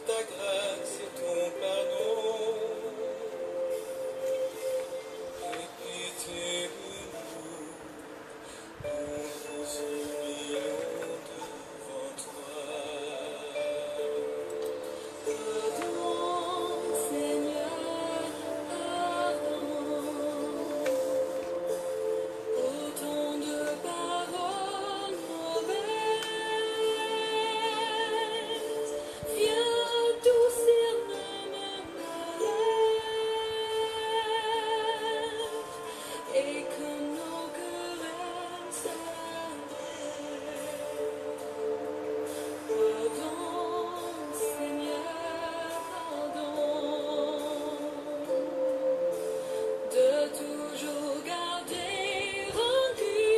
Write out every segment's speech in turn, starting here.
ta grâce et ton pardon. Aie pitié de nous, nous nous humilions devant toi. Pardon, Seigneur, pardon. Autant de paroles mauvaises. Viens doucir nos malheurs et que nos querelles s'arrêtent. Pardon, Seigneur, pardon, de toujours garder rancune.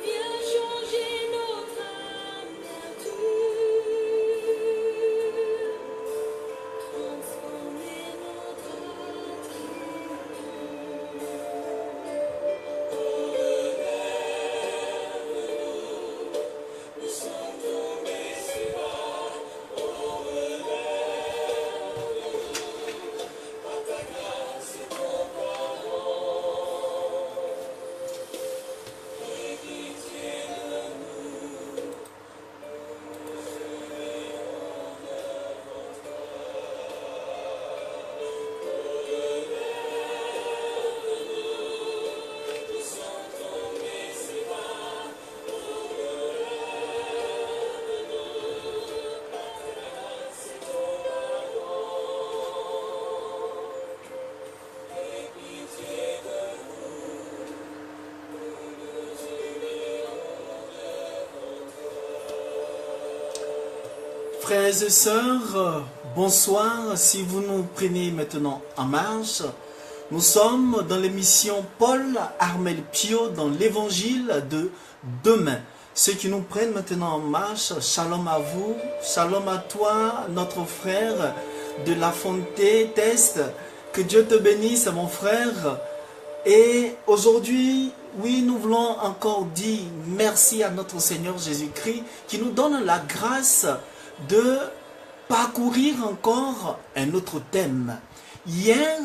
Viens changer notre nature, transformer notre Nous sommes tombés si bas, oh relève-nous par ta grâce et ton pardon. Aie pitié de nous, nous humilions devant toi. Relève-nous, nous sommes tombés si bas, oh relève-nous par ta grâce et ton pardon. Aie pitié de nous, nous nous humilions devant toi. Frères et sœurs, bonsoir. Si vous nous prenez maintenant en marche, nous sommes dans l'émission Paul Armel Pio dans l'évangile de demain. Ceux qui nous prennent maintenant en marche, shalom à vous, shalom à toi, notre frère de La Fontaine Test. Que Dieu te bénisse, mon frère. Et aujourd'hui, oui, nous voulons encore dire merci à notre Seigneur Jésus-Christ qui nous donne la grâce de parcourir encore un autre thème. Hier,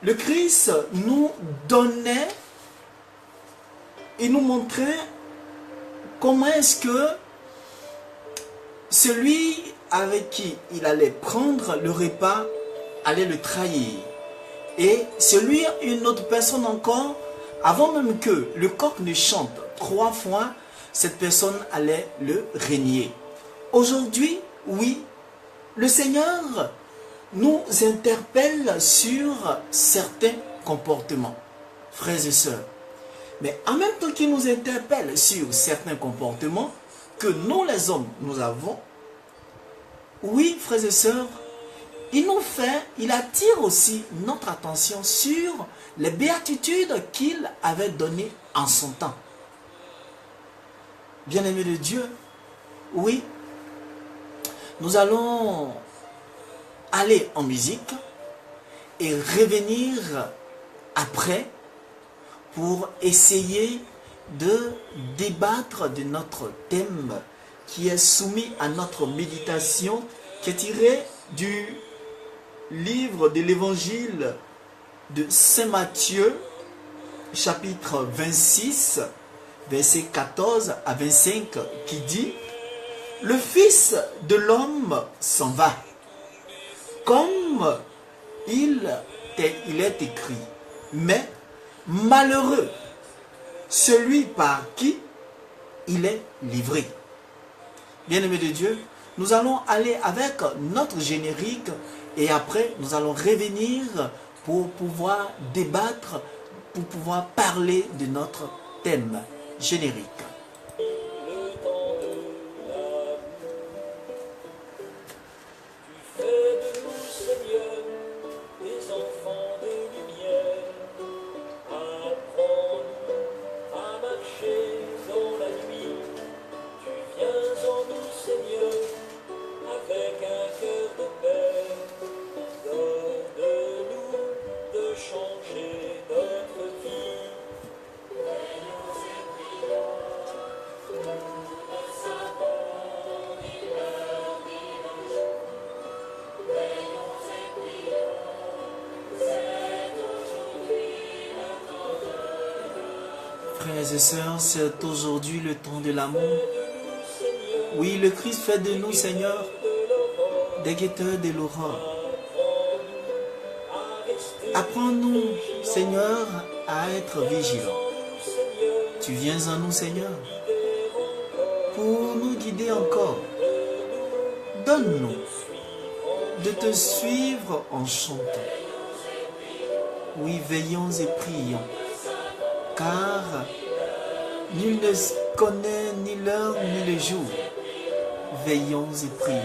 le Christ nous donnait et nous montrait comment est-ce que celui avec qui il allait prendre le repas allait le trahir. Et celui, une autre personne encore, avant même que le coq ne chante 3 fois, cette personne allait le régner. Aujourd'hui, oui, le Seigneur nous interpelle sur certains comportements, frères et sœurs. Mais en même temps qu'il nous interpelle sur certains comportements que nous les hommes, nous avons, oui, frères et sœurs, il attire aussi notre attention sur les béatitudes qu'il avait données en son temps. Bien-aimés de Dieu, oui, nous allons aller en musique et revenir après pour essayer de débattre de notre thème qui est soumis à notre méditation, qui est tiré du livre de l'évangile de Saint Matthieu, chapitre 26, versets 14 à 25, qui dit: le Fils de l'homme s'en va, comme il est écrit, mais malheureux celui par qui il est livré. Bien-aimés de Dieu, nous allons aller avec notre générique et après nous allons revenir pour pouvoir débattre, pour pouvoir parler de notre thème générique. Le temps de l'amour, tu fais de nous, Seigneur, des enfants de lumière. Apprends-nous à marcher dans la nuit. Tu viens en nous, Seigneur, avec un cœur de paix. Donne-nous de changer notre vie. frères et sœurs, c'est aujourd'hui le temps de l'amour. Oui, le Christ fait de nous, Seigneur, des guetteurs de l'aurore. Apprends-nous, Seigneur, à être vigilants. Tu viens en nous, Seigneur, pour nous guider encore. Donne-nous de te suivre en chantant. Oui, veillons et prions, car nul ne connaît ni l'heure ni le jour. Veillons et prions.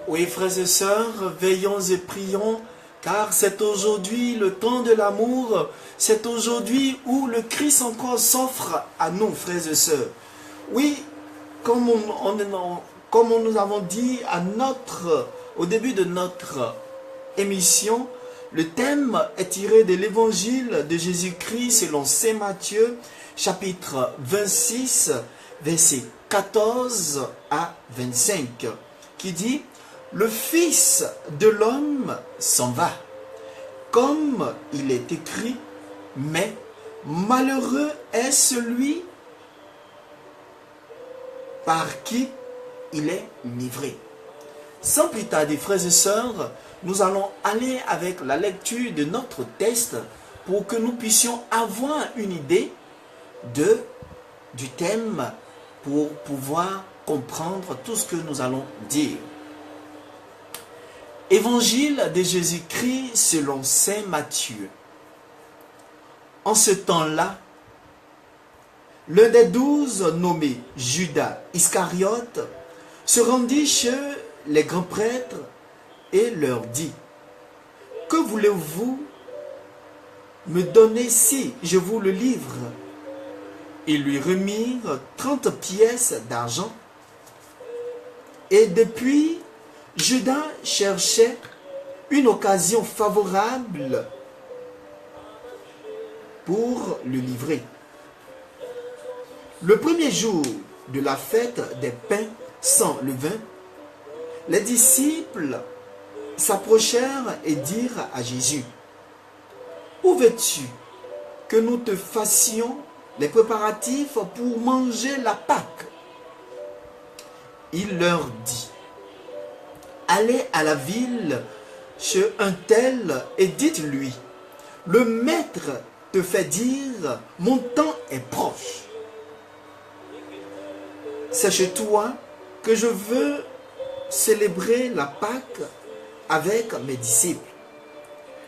Oui, frères et sœurs, veillons et prions, car c'est aujourd'hui le temps de l'amour. C'est aujourd'hui où le Christ encore s'offre à nous, frères et sœurs. Oui, comme nous avons dit au début de notre émission, le thème est tiré de l'évangile de Jésus-Christ selon Saint Matthieu, chapitre 26, versets 14 à 25, qui dit: le Fils de l'homme s'en va, comme il est écrit, mais malheureux est celui par qui il est livré. Sans plus tarder, frères et sœurs, nous allons aller avec la lecture de notre texte pour que nous puissions avoir une idée du thème pour pouvoir comprendre tout ce que nous allons dire. Évangile de Jésus-Christ selon Saint Matthieu. En ce temps-là, l'un des 12 nommé Judas Iscariote se rendit chez les grands prêtres et leur dit: que voulez-vous me donner si je vous le livre? Ils lui remirent 30 pièces d'argent. Et depuis, Judas cherchait une occasion favorable pour le livrer. Le premier jour de la fête des pains sans levain, les disciples s'approchèrent et dirent à Jésus: où veux-tu que nous te fassions les préparatifs pour manger la Pâque? Il leur dit: allez à la ville chez un tel et dites-lui: le maître te fait dire, mon temps est proche. C'est chez toi que je veux célébrer la Pâque avec mes disciples.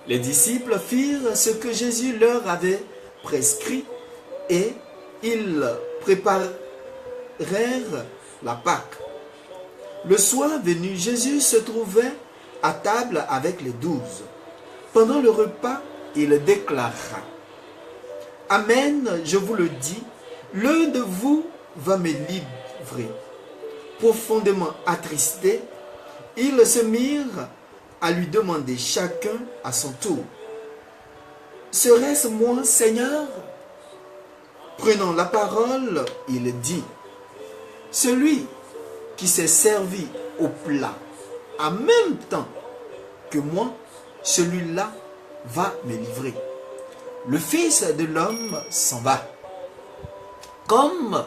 Les disciples firent ce que Jésus leur avait prescrit et ils préparèrent la Pâque. Le soir venu, Jésus se trouvait à table avec les 12. Pendant le repas, il déclara: amen, je vous le dis, l'un de vous va me livrer. Profondément attristés, ils se mirent à lui demander chacun à son tour: serait-ce moi, Seigneur? Prenant la parole, il dit: celui qui s'est servi au plat en même temps que moi, celui-là va me livrer. Le Fils de l'homme s'en va, comme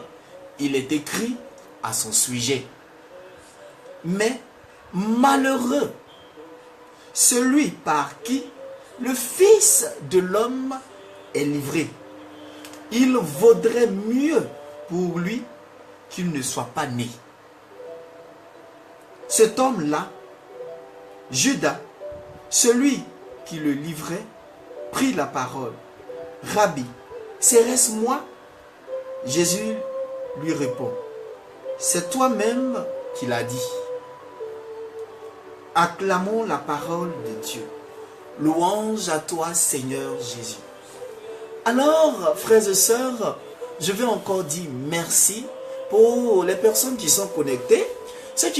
il est écrit à son sujet. Mais malheureux celui par qui le Fils de l'homme est livré. Il vaudrait mieux pour lui qu'il ne soit pas né. Cet homme-là, Judas, celui qui le livrait, prit la parole. Rabbi, serait-ce moi? Jésus lui répond, c'est toi-même qui l'as dit. Acclamons la parole de Dieu. Louange à toi, Seigneur Jésus. Alors, frères et sœurs, je vais encore dire merci pour les personnes qui sont connectées, ceux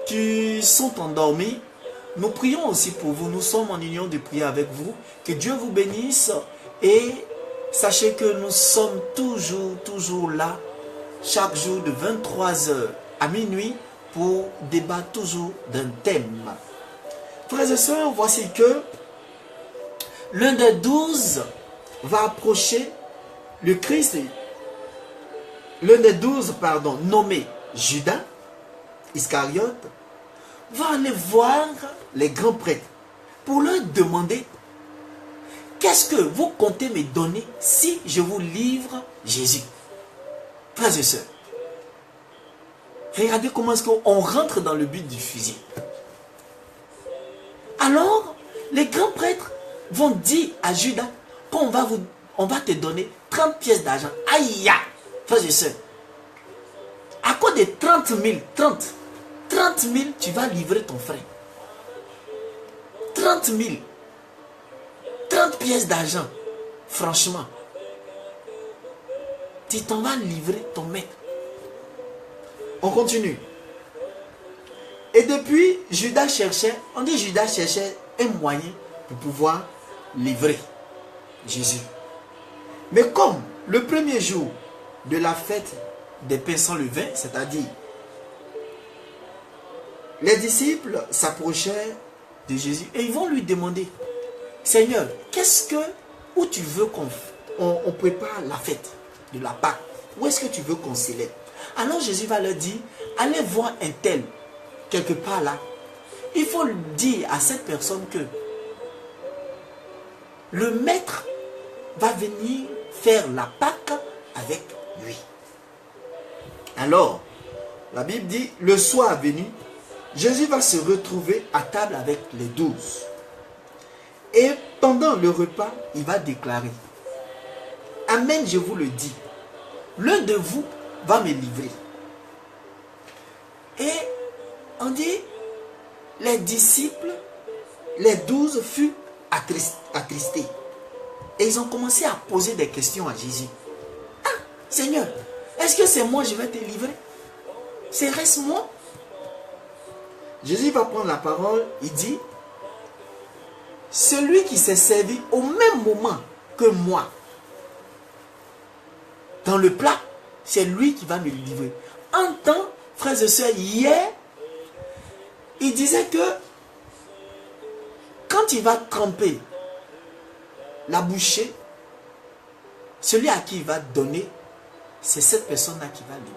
qui sont endormis. Nous prions aussi pour vous. Nous sommes en union de prière avec vous. Que Dieu vous bénisse et sachez que nous sommes toujours là, chaque jour de 23h à minuit pour débattre toujours d'un thème. Frères et sœurs, voici que l'un des 12 va approcher le Christ. L'un des 12, nommé Judas Iscariote, va aller voir les grands prêtres pour leur demander: qu'est-ce que vous comptez me donner si je vous livre Jésus? Frères et sœurs, regardez comment est-ce qu'on rentre dans le but du fusil. Alors, les grands prêtres vont dire à Judas qu'on va te donner 30 pièces d'argent. Aïe! Frères et sœurs, à cause de 30 000, tu vas livrer ton frère. 30 000. 30 pièces d'argent. Franchement, tu t'en vas livrer ton maître. On continue. Et depuis, Judas cherchait un moyen pour pouvoir livrer Jésus. Mais comme le premier jour de la fête des pains sans levain, c'est-à-dire les disciples s'approchaient de Jésus et ils vont lui demander: Seigneur, où tu veux qu'on prépare la fête de la Pâque? Où est-ce que tu veux qu'on célèbre? Alors Jésus va leur dire: allez voir un tel, quelque part là. Il faut dire à cette personne que le maître va venir faire la Pâque avec lui. Alors, la Bible dit, le soir venu, Jésus va se retrouver à table avec les 12. Et pendant le repas, il va déclarer: Amen, je vous le dis, l'un de vous va me livrer. Et on dit, les disciples, les 12 furent attristés. Et ils ont commencé à poser des questions à Jésus. Ah, Seigneur, est-ce que c'est moi je vais te livrer? C'est reste moi? Jésus va prendre la parole, il dit: celui qui s'est servi au même moment que moi dans le plat, c'est lui qui va me livrer. En temps, frères et sœurs, hier, il disait que quand il va tremper la bouchée, celui à qui il va donner, c'est cette personne-là qui va livrer.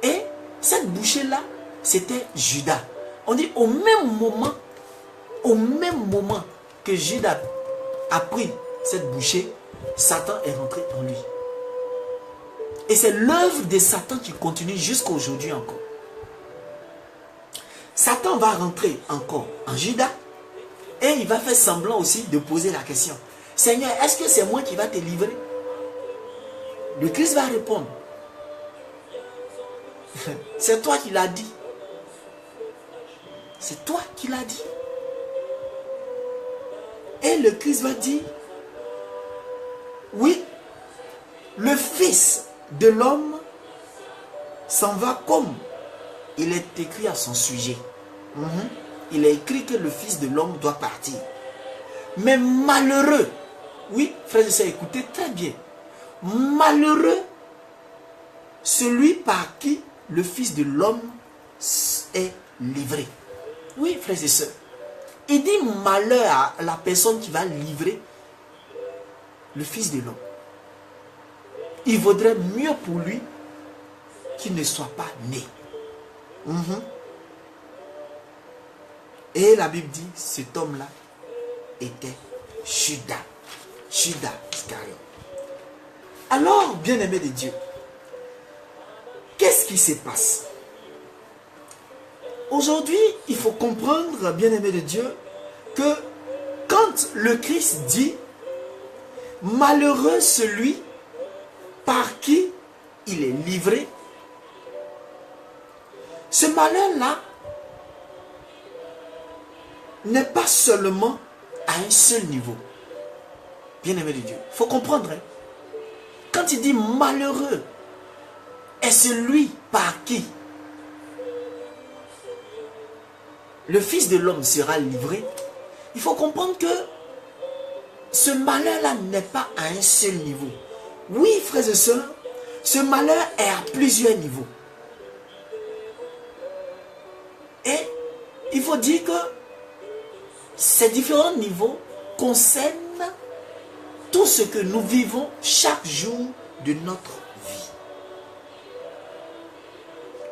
Et cette bouchée-là, c'était Judas. On dit au même moment que Judas a pris cette bouchée, Satan est rentré en lui. Et c'est l'œuvre de Satan qui continue jusqu'à aujourd'hui encore. Satan va rentrer encore en Judas et il va faire semblant aussi de poser la question: Seigneur, est-ce que c'est moi qui va te livrer? Le Christ va répondre: c'est toi qui l'as dit. C'est toi qui l'as dit. Et le Christ va dire: oui, le Fils de l'homme s'en va comme il est écrit à son sujet. Il est écrit que le Fils de l'homme doit partir. Mais malheureux, oui, frères et sœurs, écoutez très bien. Malheureux celui par qui le Fils de l'homme est livré. Oui, frères et sœurs. Il dit malheur à la personne qui va livrer le Fils de l'homme. Il vaudrait mieux pour lui qu'il ne soit pas né. Et la Bible dit, cet homme-là était Judas. Judas Iscariote. Alors, bien-aimé de Dieu, qu'est-ce qui se passe? Aujourd'hui, il faut comprendre, bien-aimé de Dieu, que quand le Christ dit, malheureux celui par qui il est livré, ce malheur-là n'est pas seulement à un seul niveau. Bien-aimé de Dieu, il faut comprendre. Hein? Quand il dit malheureux est celui par qui le Fils de l'homme sera livré, il faut comprendre que ce malheur-là n'est pas à un seul niveau. Oui, frères et sœurs, ce malheur est à plusieurs niveaux. Et il faut dire que ces différents niveaux concernent tout ce que nous vivons chaque jour de notre vie.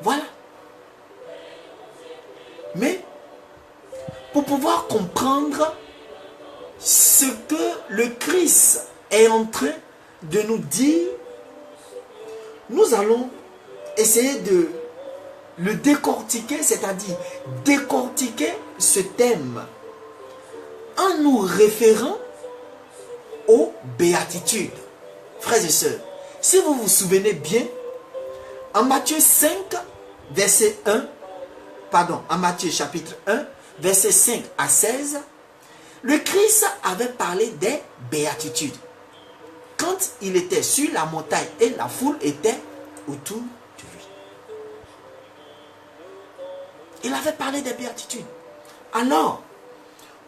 Voilà. Mais pour pouvoir comprendre ce que le Christ est en train de nous dire, nous allons essayer de le décortiquer, c'est-à-dire décortiquer ce thème en nous référant aux béatitudes. Frères et sœurs, si vous vous souvenez bien, en Matthieu 5, verset 1, pardon, en Matthieu chapitre 1, verset 5 à 16, le Christ avait parlé des béatitudes. Quand il était sur la montagne et la foule était autour de lui. Il avait parlé des béatitudes. Alors,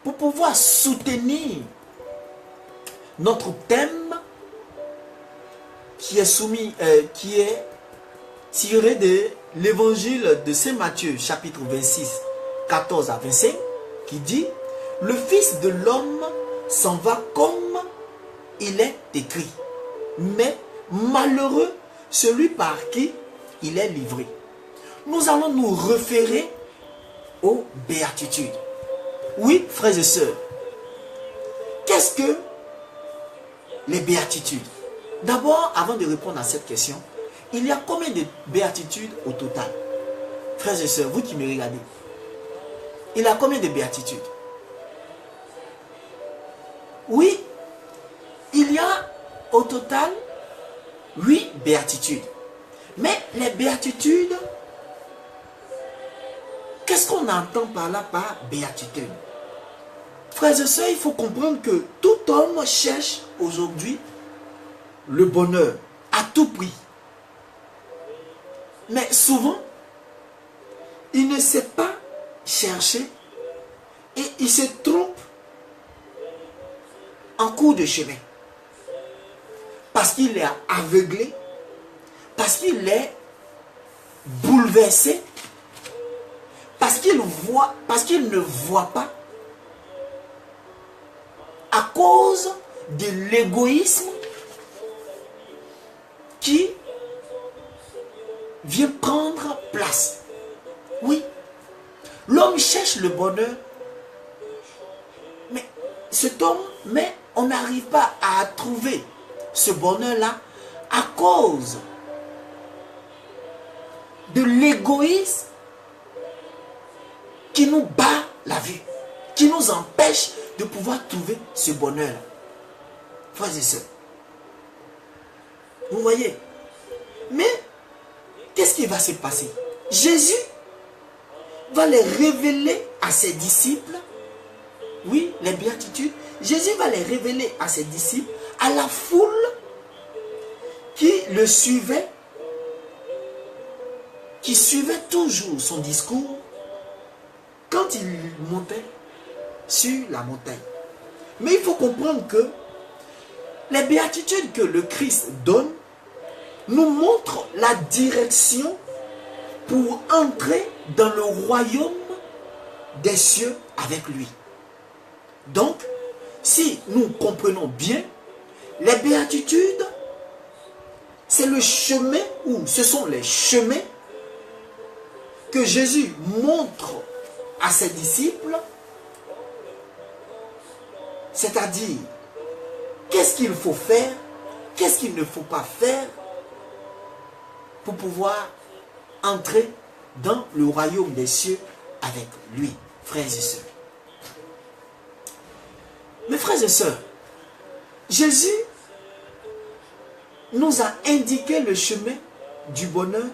pour pouvoir soutenir notre thème qui est soumis, qui est tiré de l'évangile de Saint Matthieu, chapitre 26, 14 à 25, qui dit: le Fils de l'homme s'en va comme il est écrit, mais malheureux celui par qui il est livré. Nous allons nous référer aux béatitudes. Oui, frères et sœurs, qu'est-ce que les béatitudes? D'abord, avant de répondre à cette question, il y a combien de béatitudes au total? Frères et sœurs, vous qui me regardez, il y a combien de béatitudes? Oui, il y a au total 8 béatitudes. Mais les béatitudes, qu'est-ce qu'on entend par là par béatitude? Frères et sœurs, il faut comprendre que tout homme cherche aujourd'hui le bonheur à tout prix. Mais souvent, il ne sait pas chercher et il se trompe en cours de chemin. Parce qu'il est aveuglé, parce qu'il est bouleversé, parce qu'il ne voit pas, à cause de l'égoïsme qui vient prendre place. Oui, l'homme cherche le bonheur, mais on n'arrive pas à trouver ce bonheur-là à cause de l'égoïsme qui nous bat la vue, qui nous empêche de pouvoir trouver ce bonheur-là. Frères et sœurs, vous voyez, mais qu'est-ce qui va se passer? Jésus va les révéler à ses disciples. Oui, les béatitudes. Jésus va les révéler à ses disciples, à la foule qui le suivait, qui suivait toujours son discours quand il montait sur la montagne. Mais il faut comprendre que les béatitudes que le Christ donne nous montrent la direction pour entrer dans le royaume des cieux avec lui. Donc, si nous comprenons bien, les béatitudes, c'est le chemin, ou ce sont les chemins que Jésus montre à ses disciples, c'est-à-dire qu'est-ce qu'il faut faire, qu'est-ce qu'il ne faut pas faire pour pouvoir entrer dans le royaume des cieux avec lui, frères et sœurs. Mes frères et sœurs, Jésus nous a indiqué le chemin du bonheur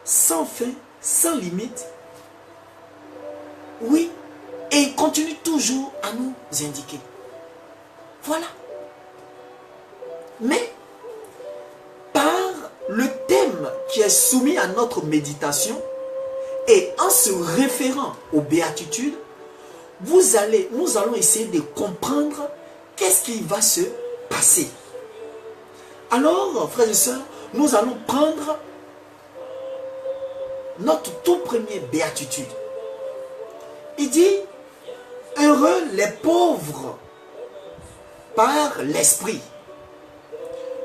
sans fin, sans limite. Oui, et il continue toujours à nous indiquer. Voilà. Mais, par le thème qui est soumis à notre méditation, et en se référant aux béatitudes, nous allons essayer de comprendre qu'est-ce qui va se passer. Alors, frères et sœurs, nous allons prendre notre tout premier béatitude. Il dit, heureux les pauvres par l'esprit.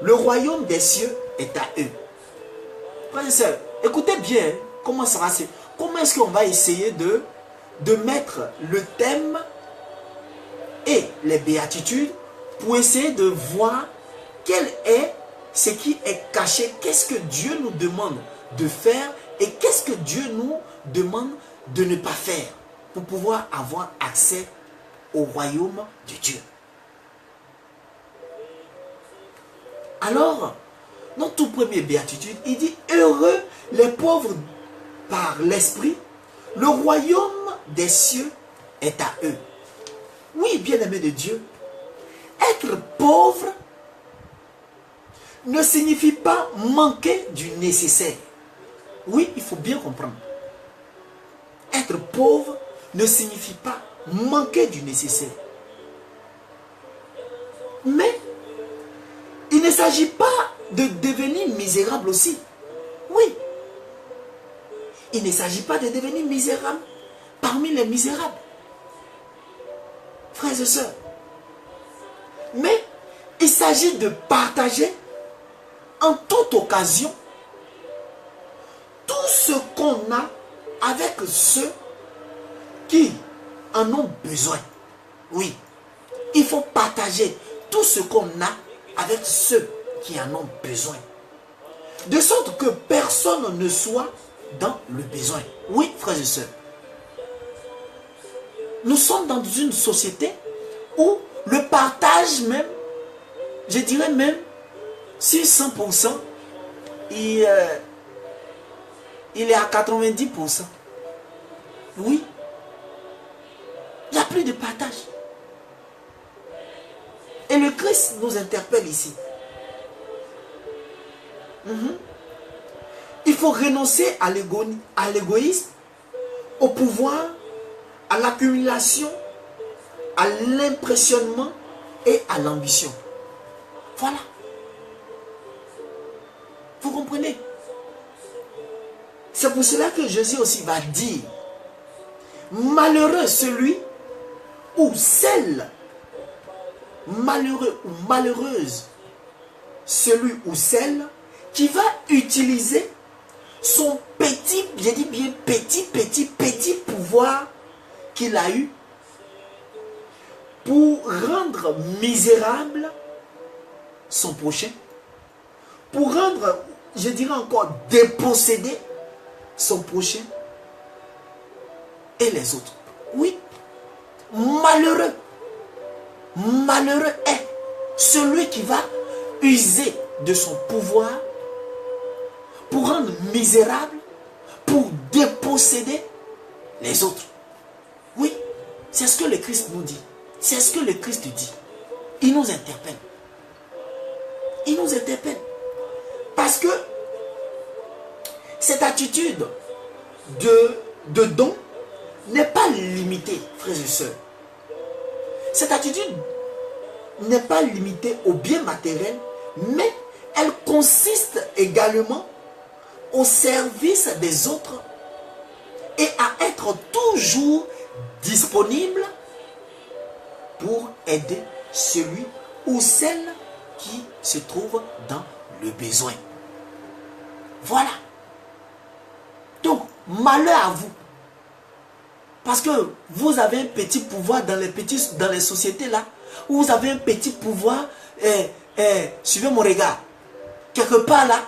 Le royaume des cieux est à eux. Frères et sœurs, écoutez bien comment ça va se... Comment est-ce qu'on va essayer de mettre le thème et les béatitudes pour essayer de voir quel est ce qui est caché, qu'est-ce que Dieu nous demande de faire et qu'est-ce que Dieu nous demande de ne pas faire pour pouvoir avoir accès au royaume de Dieu. Alors, notre tout premier béatitude, il dit heureux les pauvres par l'esprit, le royaume des cieux est à eux. Oui, bien-aimés de Dieu, être pauvre ne signifie pas manquer du nécessaire. Oui, il faut bien comprendre. Être pauvre ne signifie pas manquer du nécessaire. Mais il ne s'agit pas de devenir misérable aussi. Oui. Il ne s'agit pas de devenir misérable parmi les misérables. Frères et sœurs. Mais il s'agit de partager en toute occasion tout ce qu'on a avec ceux qui en ont besoin. Oui. Il faut partager tout ce qu'on a avec ceux qui en ont besoin. De sorte que personne ne soit dans le besoin. Oui, frères et sœurs. Nous sommes dans une société où le partage même, je dirais même, si 100%, il est à 90%. Oui. Il n'y a plus de partage. Et le Christ nous interpelle ici. Il faut renoncer à l'égoïsme, au pouvoir, à l'accumulation, à l'impressionnement et à l'ambition. Voilà. Vous comprenez? C'est pour cela que Jésus aussi va dire, malheureux celui ou celle, malheureux ou malheureuse, celui ou celle qui va utiliser son petit, j'ai dit bien petit pouvoir qu'il a eu pour rendre misérable son prochain, pour rendre, je dirais encore, déposséder son prochain et les autres. Oui, malheureux est celui qui va user de son pouvoir pour rendre misérable, pour déposséder les autres. Oui, c'est ce que le Christ nous dit. C'est ce que le Christ dit. Il nous interpelle. Il nous interpelle. Parce que cette attitude de don n'est pas limitée, frères et sœurs. Cette attitude n'est pas limitée au bien matériel, mais elle consiste également au service des autres et à être toujours disponible pour aider celui ou celle qui se trouve dans le besoin. Voilà. Donc, malheur à vous. Parce que vous avez un petit pouvoir dans les sociétés là, où vous avez un petit pouvoir, suivez mon regard, quelque part là,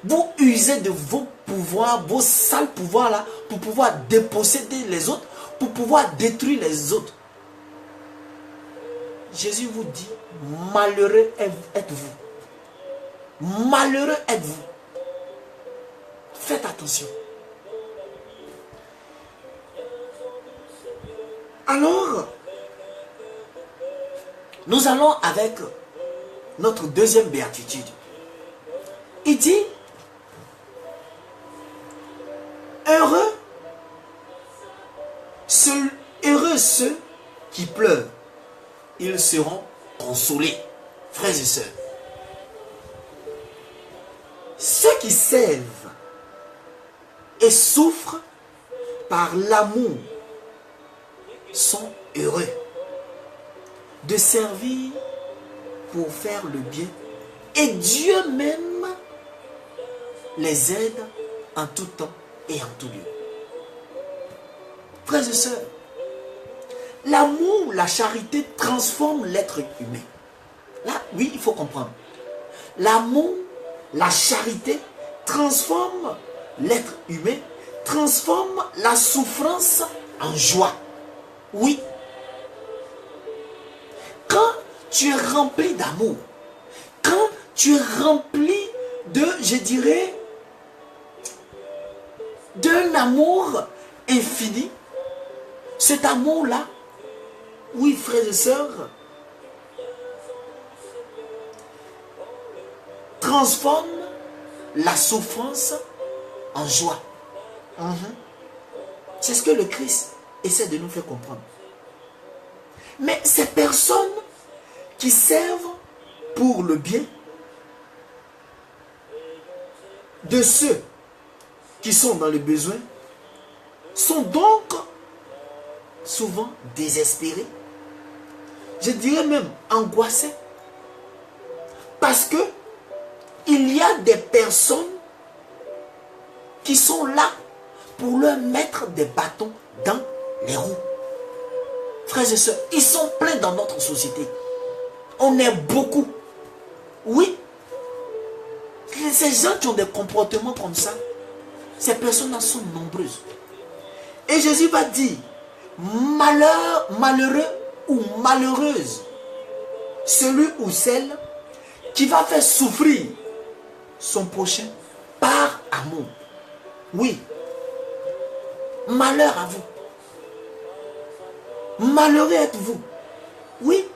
vous usez de vos pouvoirs, vos sales pouvoirs là, pour pouvoir déposséder les autres, pour pouvoir détruire les autres. Jésus vous dit, malheureux êtes-vous. Malheureux êtes-vous. Faites attention. Alors, nous allons avec notre deuxième béatitude. Il dit, heureux ceux qui pleurent, ils seront consolés. Frères et sœurs, ceux qui servent et souffrent par l'amour sont heureux de servir pour faire le bien, et Dieu même les aide en tout temps et en tout lieu. Frères et sœurs, l'amour, la charité transforme l'être humain. Là, oui, il faut comprendre. L'amour, la charité transforme l'être humain, transforme la souffrance en joie. Oui. Quand tu es rempli d'amour, quand tu es rempli de, je dirais, d'un amour infini, cet amour-là, oui, frères et sœurs, transforme la souffrance en joie. C'est ce que le Christ essaie de nous faire comprendre. Mais ces personnes qui servent pour le bien de ceux qui sont dans le besoin sont donc souvent désespérés, je dirais même angoissés, parce que il y a des personnes qui sont là pour leur mettre des bâtons dans les roues. Frères et sœurs, ils sont pleins dans notre société. On est beaucoup. Oui. Ces gens qui ont des comportements comme ça, ces personnes-là sont nombreuses. Et Jésus va dire, malheureux ou malheureuse, celui ou celle qui va faire souffrir son prochain par amour. Oui. Malheur à vous. Malheureux êtes-vous. Oui.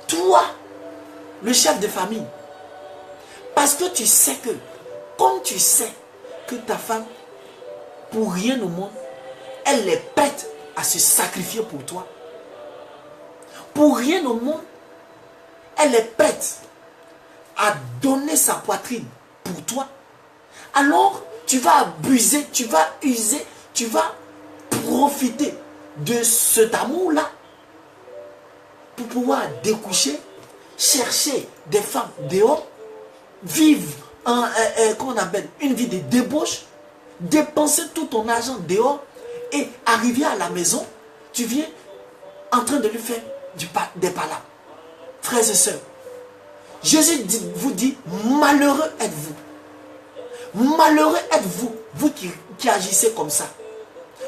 Toi, le chef de famille. Parce que tu sais que, comme tu sais que ta femme, pour rien au monde, elle est prête à se sacrifier pour toi. Pour rien au monde, elle est prête à donner sa poitrine pour toi. Alors, tu vas abuser, tu vas user, tu vas profiter de cet amour-là pour pouvoir découcher, chercher des femmes dehors, vivre comment on appelle, une vie de débauche, dépenser tout ton argent dehors et arriver à la maison, tu viens en train de lui faire des palabres. Frères et sœurs, Jésus vous dit, malheureux êtes-vous. Malheureux êtes-vous, vous qui agissez comme ça.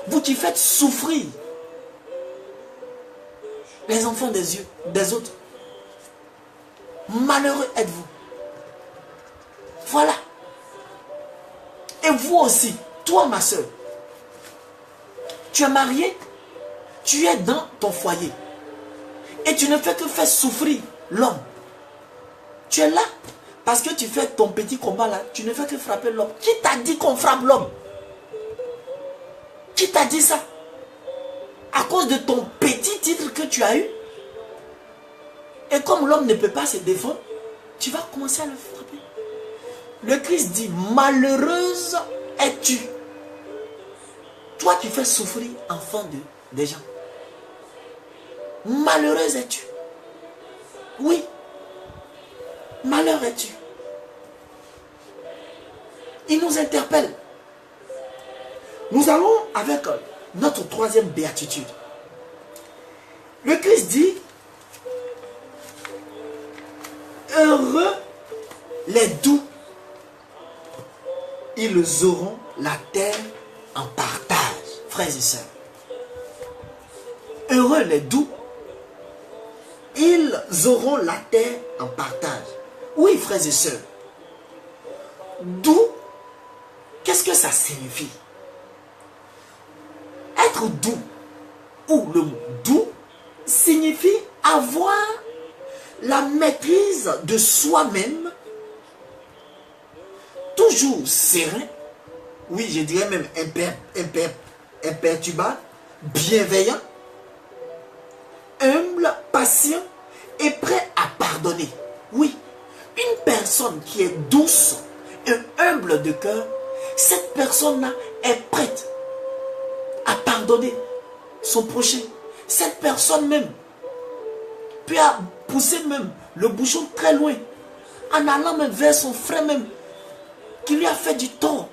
Vous qui faites souffrir les enfants des autres. Malheureux êtes-vous. Voilà. Et vous aussi, toi ma soeur, tu es marié, tu es dans ton foyer. Et tu ne fais que faire souffrir l'homme. Tu es là parce que tu fais ton petit combat là, tu ne fais que frapper l'homme. Qui t'a dit qu'on frappe l'homme? Qui t'a dit ça? À cause de ton petit titre que tu as eu. Et comme l'homme ne peut pas se défendre, tu vas commencer à le frapper. Le Christ dit, malheureuse es-tu. Toi qui fais souffrir enfant des gens. Malheureuse es-tu. Oui. Malheur es-tu. Il nous interpelle. Nous allons avec notre troisième béatitude. Le Christ dit, heureux les doux, ils auront la terre en partage. Frères et sœurs, heureux les doux, ils auront la terre en partage. Oui, frères et sœurs, doux, qu'est-ce ça signifie? Être doux, ou le mot doux, signifie avoir la maîtrise de soi-même, toujours serein, oui, je dirais même imperturbable, bienveillant, humble, patient et prêt à pardonner. Oui, une personne qui est douce et humble de cœur, cette personne-là est prête à pardonner son prochain. Cette personne même peut pousser même le bouchon très loin, en allant même vers son frère même, qui lui a fait du tort,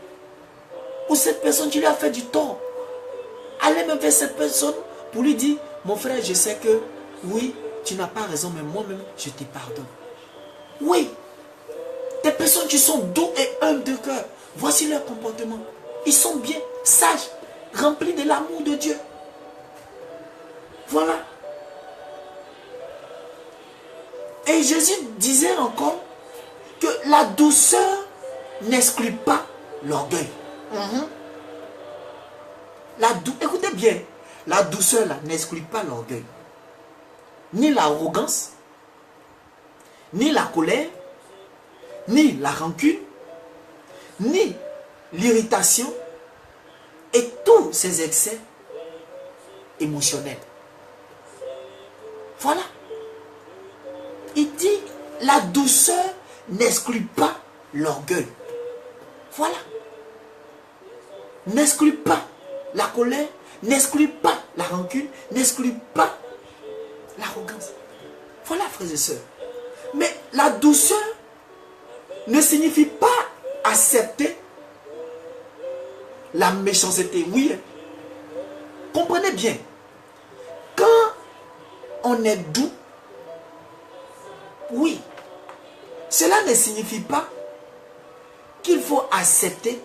ou cette personne qui lui a fait du tort. Aller même vers cette personne pour lui dire, mon frère, je sais que, oui, tu n'as pas raison, mais moi-même, je te pardonne. Oui, des personnes qui sont doux et humbles de cœur, voici leur comportement. Ils sont bien, sages, remplis de l'amour de Dieu. Voilà. Et Jésus disait encore que la douceur n'exclut pas l'orgueil. Écoutez bien, la douceur là n'exclut pas l'orgueil, ni l'arrogance, ni la colère, ni la rancune, ni l'irritation et tous ces excès émotionnels. Voilà. Il dit, la douceur n'exclut pas l'orgueil. Voilà. N'exclut pas la colère, n'exclut pas la rancune, n'exclut pas l'arrogance. Voilà, frères et sœurs. Mais la douceur ne signifie pas accepter la méchanceté. Oui. Comprenez bien. Quand on est doux, oui, cela ne signifie pas qu'il faut accepter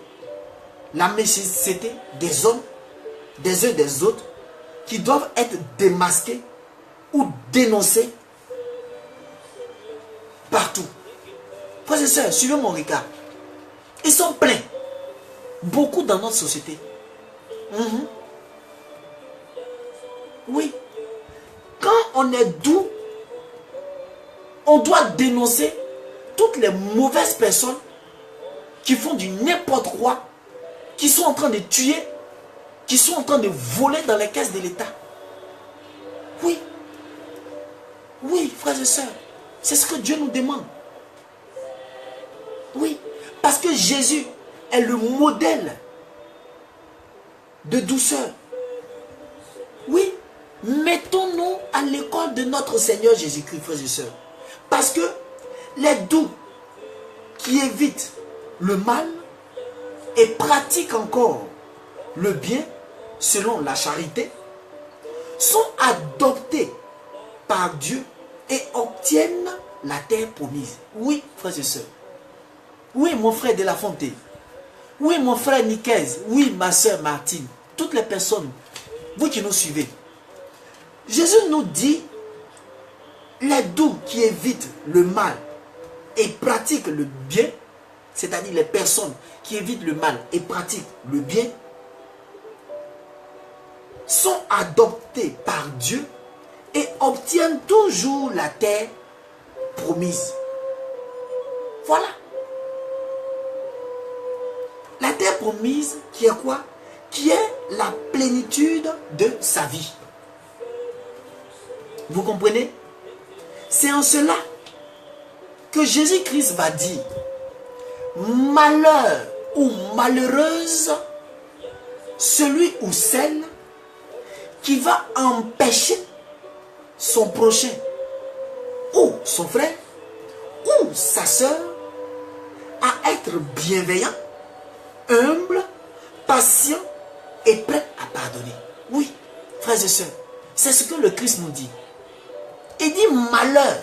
la méchanceté des hommes, des uns des autres, qui doivent être démasqués ou dénoncés partout. Frères et sœurs, suivez mon regard. Ils sont pleins. Beaucoup dans notre société. Oui. Quand on est doux, on doit dénoncer toutes les mauvaises personnes qui font du n'importe quoi, qui sont en train de tuer, qui sont en train de voler dans les caisses de l'État. Oui. Oui, frères et sœurs. C'est ce que Dieu nous demande. Oui. Parce que Jésus est le modèle de douceur. Oui. Mettons-nous à l'école de notre Seigneur Jésus-Christ, frères et sœurs. Parce que les doux qui évitent le mal et pratiquent encore le bien selon la charité sont adoptés par Dieu et obtiennent la terre promise. Oui, frères et sœurs. Oui, mon frère de la Fontaine. Oui, mon frère Nicaise. Oui, ma soeur Martine. Toutes les personnes, vous qui nous suivez. Jésus nous dit, les doux qui évitent le mal et pratiquent le bien, c'est-à-dire les personnes qui évitent le mal et pratiquent le bien, sont adoptés par Dieu et obtiennent toujours la terre promise. Voilà. La terre promise qui est quoi? Qui est la plénitude de sa vie. Vous comprenez? C'est en cela que Jésus-Christ va dire, malheur ou malheureuse celui ou celle qui va empêcher son prochain ou son frère ou sa soeur à être bienveillant, humble, patient et prêt à pardonner. Oui, frères et sœurs, c'est ce que le Christ nous dit. Il dit malheur.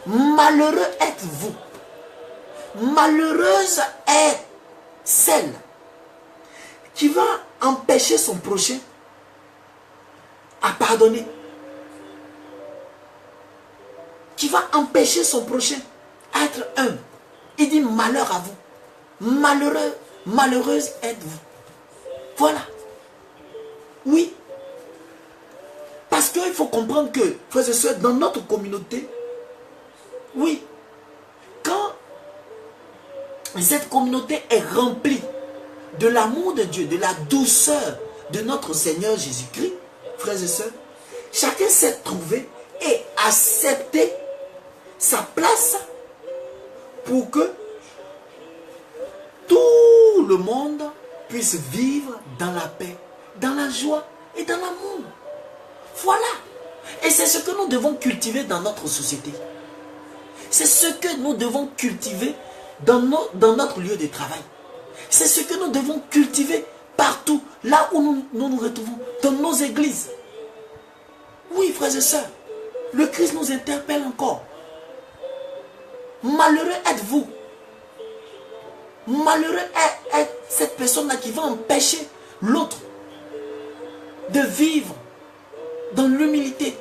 Malheureux êtes-vous. Malheureuse est celle qui va empêcher son prochain à pardonner. Qui va empêcher son prochain à être humble. Il dit malheur à vous. Malheureux, malheureuse êtes-vous. Voilà. Oui. Parce qu'il faut comprendre que, frères et sœurs, dans notre communauté, oui, quand cette communauté est remplie de l'amour de Dieu, de la douceur de notre Seigneur Jésus-Christ, frères et sœurs, chacun s'est trouvé et accepté sa place pour que tout le monde puisse vivre dans la paix, dans la joie et dans l'amour. Voilà. Et c'est ce que nous devons cultiver dans notre société. C'est ce que nous devons cultiver dans notre lieu de travail. C'est ce que nous devons cultiver partout, là où nous nous retrouvons, dans nos églises. Oui, frères et sœurs, le Christ nous interpelle encore. Malheureux êtes-vous. Malheureux est cette personne-là qui va empêcher l'autre de vivre dans l'humilité.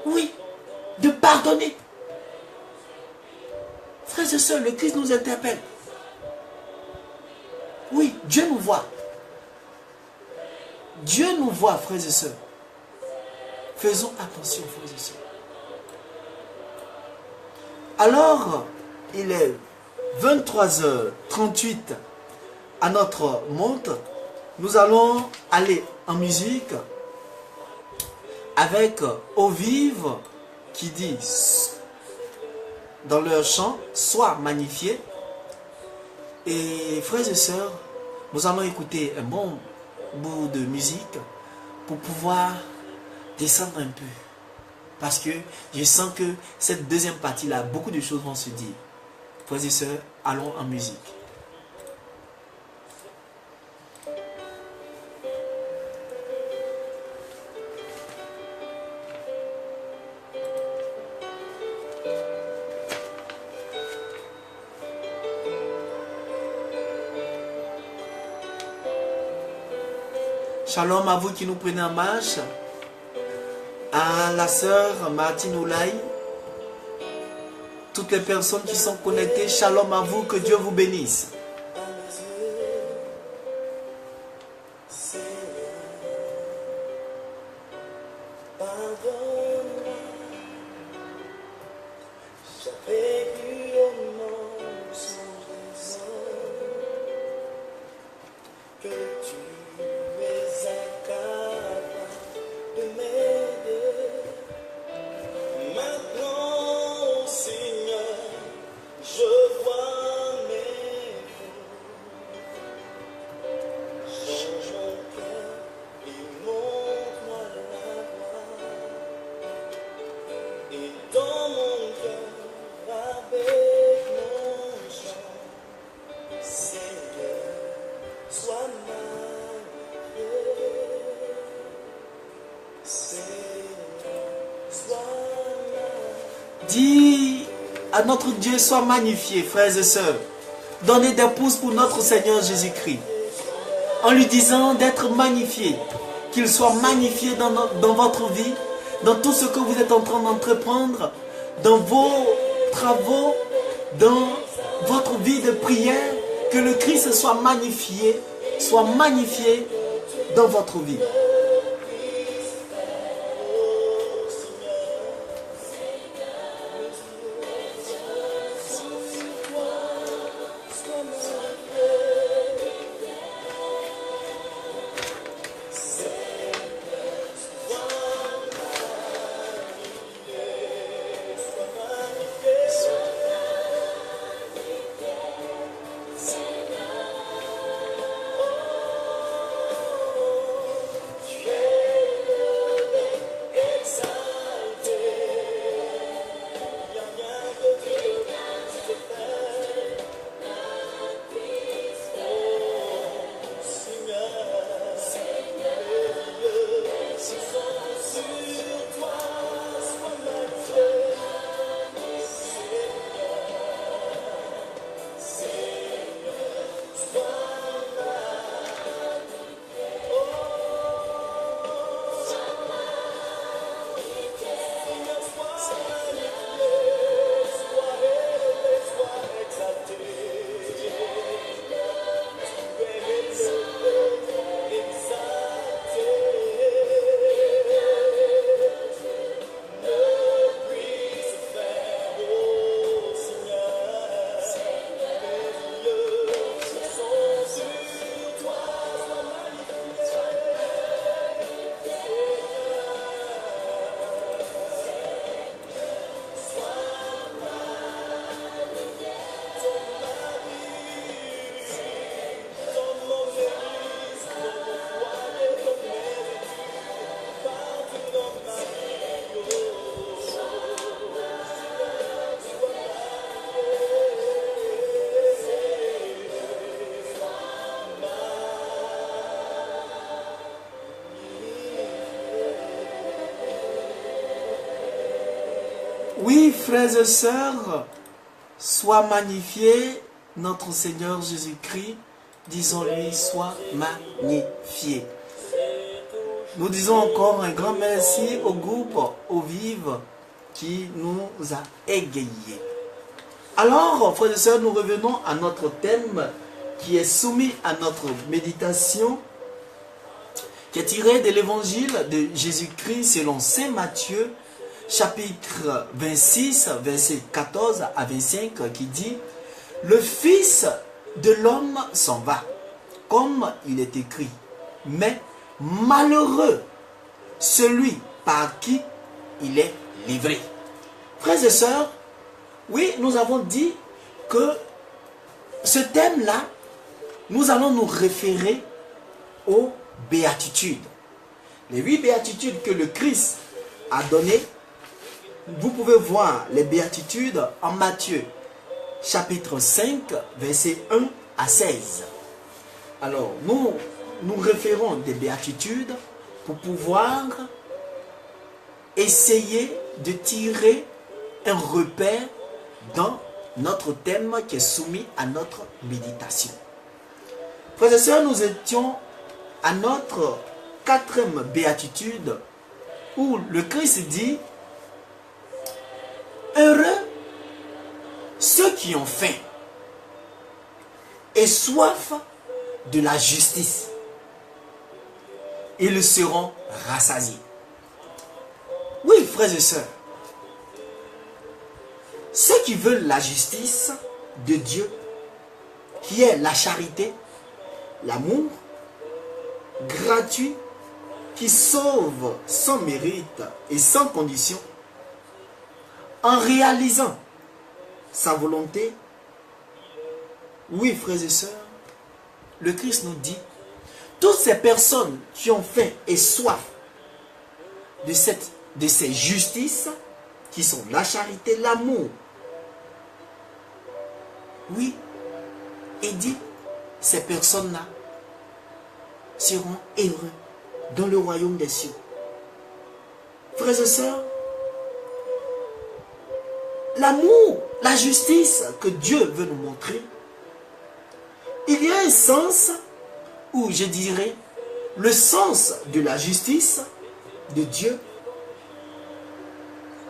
Oui, de pardonner. Frères et sœurs, le Christ nous interpelle. Oui, Dieu nous voit. Dieu nous voit, frères et sœurs. Faisons attention, frères et sœurs. Alors, il est 23h38 à notre montre. Nous allons aller en musique avec Eau Vive qui dit dans leur chant, sois magnifié. Et frères et sœurs, nous allons écouter un bon bout de musique pour pouvoir descendre un peu. Parce que je sens que cette deuxième partie-là, beaucoup de choses vont se dire. Frères et sœurs, allons en musique. Shalom à vous qui nous prenez en marche. À la sœur Martine Oulaï. Toutes les personnes qui sont connectées, shalom à vous, que Dieu vous bénisse. Dis à notre Dieu, sois magnifié, frères et sœurs. Donnez des pouces pour notre Seigneur Jésus-Christ. En lui disant d'être magnifié. Qu'il soit magnifié dans votre vie, dans tout ce que vous êtes en train d'entreprendre, dans vos travaux, dans votre vie de prière. Que le Christ soit magnifié dans votre vie. Oui, frères et sœurs, soit magnifié notre Seigneur Jésus-Christ. Disons-lui, soit magnifié. Nous disons encore un grand merci au groupe Eau Vive qui nous a égayés. Alors, frères et sœurs, nous revenons à notre thème qui est soumis à notre méditation, qui est tiré de l'évangile de Jésus-Christ selon Saint Matthieu, chapitre 26, versets 14 à 25, qui dit « Le Fils de l'homme s'en va, comme il est écrit, mais malheureux celui par qui il est livré. » Frères et sœurs, oui, nous avons dit que ce thème-là, nous allons nous référer aux béatitudes. Les 8 béatitudes que le Christ a données, vous pouvez voir les béatitudes en Matthieu, chapitre 5, versets 1 à 16. Alors, nous référons des béatitudes pour pouvoir essayer de tirer un repère dans notre thème qui est soumis à notre méditation. Frères et sœurs, nous étions à notre 4e béatitude où le Christ dit « Heureux ceux qui ont faim et soif de la justice, ils seront rassasiés. » Oui, frères et sœurs, ceux qui veulent la justice de Dieu, qui est la charité, l'amour gratuit, qui sauve sans mérite et sans condition, en réalisant sa volonté. Oui, frères et sœurs, le Christ nous dit, toutes ces personnes qui ont faim et soif de ces justices, qui sont la charité, l'amour, oui, il dit, ces personnes-là seront heureux dans le royaume des cieux. Frères et sœurs, l'amour, la justice que Dieu veut nous montrer, il y a un sens où je dirais le sens de la justice de Dieu,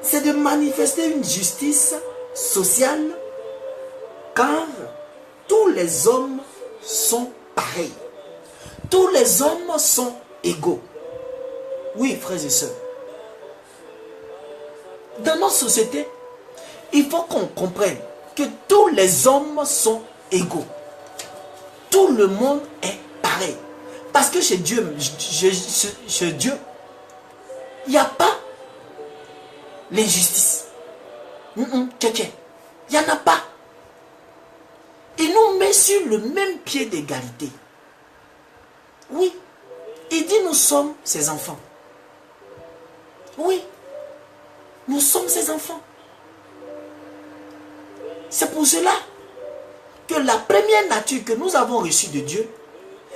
c'est de manifester une justice sociale, car tous les hommes sont pareils. Tous les hommes sont égaux. Oui, frères et sœurs. Dans notre société, il faut qu'on comprenne que tous les hommes sont égaux. Tout le monde est pareil. Parce que chez Dieu, il n'y a pas l'injustice. Il n'y en a pas. Il nous met sur le même pied d'égalité. Oui. Il dit nous sommes ses enfants. Oui. Nous sommes ses enfants. C'est pour cela que la première nature que nous avons reçue de Dieu,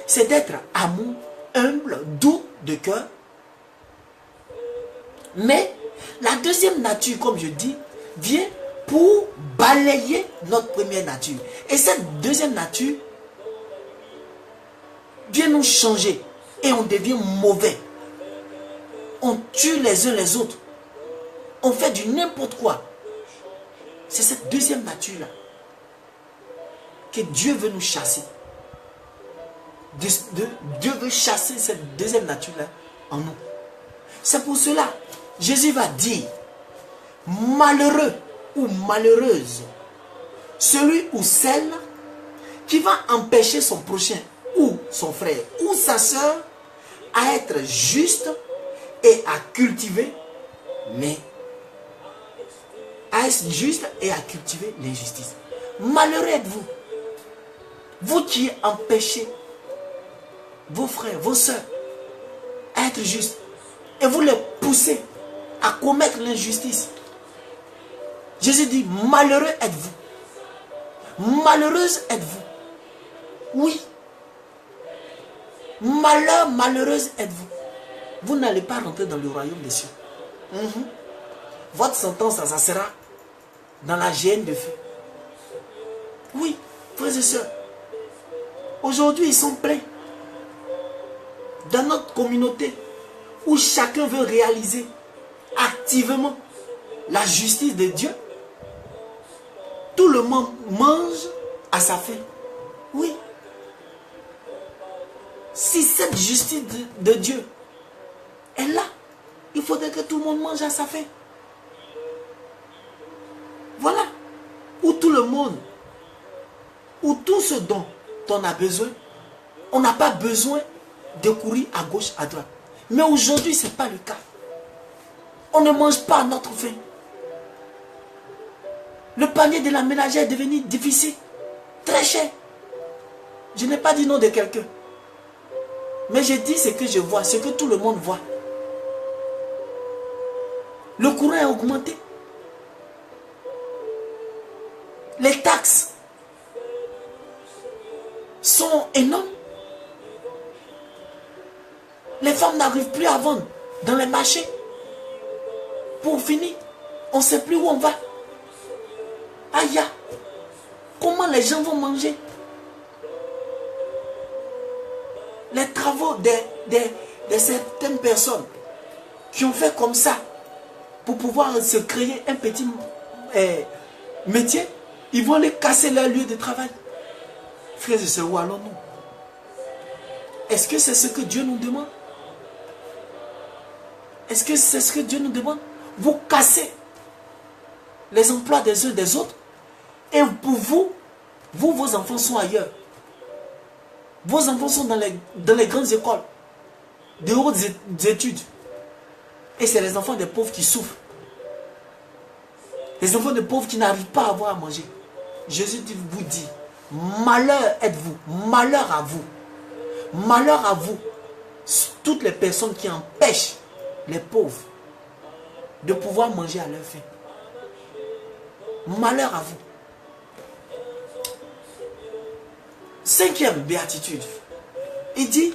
c'est d'être amour, humble, doux de cœur. Mais la deuxième nature, comme je dis, vient pour balayer notre première nature. Et cette deuxième nature vient nous changer et on devient mauvais. On tue les uns les autres. On fait du n'importe quoi. C'est cette deuxième nature-là que Dieu veut nous chasser. Dieu veut chasser cette deuxième nature-là en nous. C'est pour cela, Jésus va dire, malheureux ou malheureuse, celui ou celle qui va empêcher son prochain ou son frère ou sa soeur à être juste et à cultiver l'injustice. Malheureux êtes-vous, vous qui empêchez vos frères, vos soeurs à être justes et vous les poussez à commettre l'injustice. Jésus dit, malheureux êtes-vous. Malheureuse êtes-vous. Oui. Malheureuse êtes-vous. Vous n'allez pas rentrer dans le royaume des cieux. votre sentence, ça sera dans la géhenne de feu. Oui, frères et sœurs. Aujourd'hui, ils sont pleins. Dans notre communauté, où chacun veut réaliser activement la justice de Dieu, tout le monde mange à sa faim. Oui. Si cette justice de Dieu est là, il faudrait que tout le monde mange à sa faim. Voilà. Où tout le monde, où tout ce dont on a besoin, on n'a pas besoin de courir à gauche, à droite. Mais aujourd'hui, ce n'est pas le cas. On ne mange pas à notre faim. Le panier de la ménagère est devenu difficile, très cher. Je n'ai pas dit non de quelqu'un. Mais je dis ce que je vois, ce que tout le monde voit. Le courant a augmenté. Les taxes sont énormes. Les femmes n'arrivent plus à vendre dans les marchés. Pour finir, on ne sait plus où on va. Aïe, comment les gens vont manger? Les travaux de certaines personnes qui ont fait comme ça pour pouvoir se créer un petit métier, ils vont les casser leur lieu de travail. Frères et sœurs, où allons-nous? Est-ce que c'est ce que Dieu nous demande? Est-ce que c'est ce que Dieu nous demande? Vous cassez les emplois des uns des autres et pour vous, vos enfants sont ailleurs. Vos enfants sont dans les grandes écoles, de hautes études. Et c'est les enfants des pauvres qui souffrent. Les enfants des pauvres qui n'arrivent pas à avoir à manger. Jésus vous dit, malheur êtes-vous, malheur à vous. Malheur à vous, toutes les personnes qui empêchent les pauvres de pouvoir manger à leur faim. Malheur à vous. Cinquième béatitude. Il dit,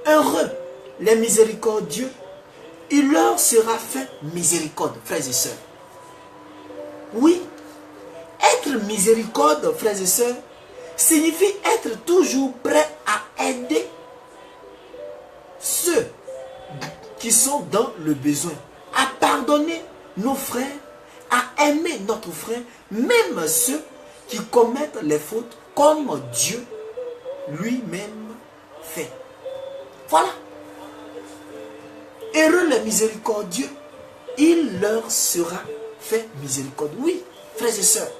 heureux les miséricordieux, il leur sera fait miséricorde, frères et sœurs. Oui, être miséricorde, frères et sœurs, signifie être toujours prêt à aider ceux qui sont dans le besoin, à pardonner nos frères, à aimer notre frère, même ceux qui commettent les fautes comme Dieu lui-même fait. Voilà. Heureux les miséricordieux, il leur sera fait miséricorde. Oui, frères et sœurs,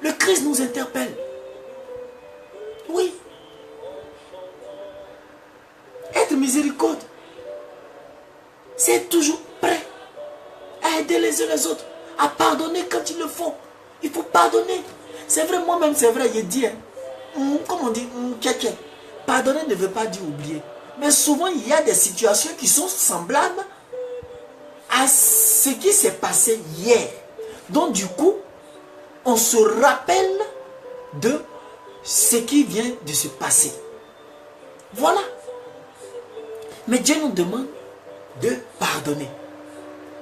le Christ nous interpelle. Oui. Être miséricorde, c'est être toujours prêt à aider les uns les autres, à pardonner quand il le faut. Il faut pardonner. C'est vrai, moi-même, c'est vrai, je dis, comme on dit, pardonner ne veut pas dire oublier. Mais souvent, il y a des situations qui sont semblables à ce qui s'est passé hier. Donc, du coup, on se rappelle de ce qui vient de se passer. Voilà. Mais Dieu nous demande de pardonner.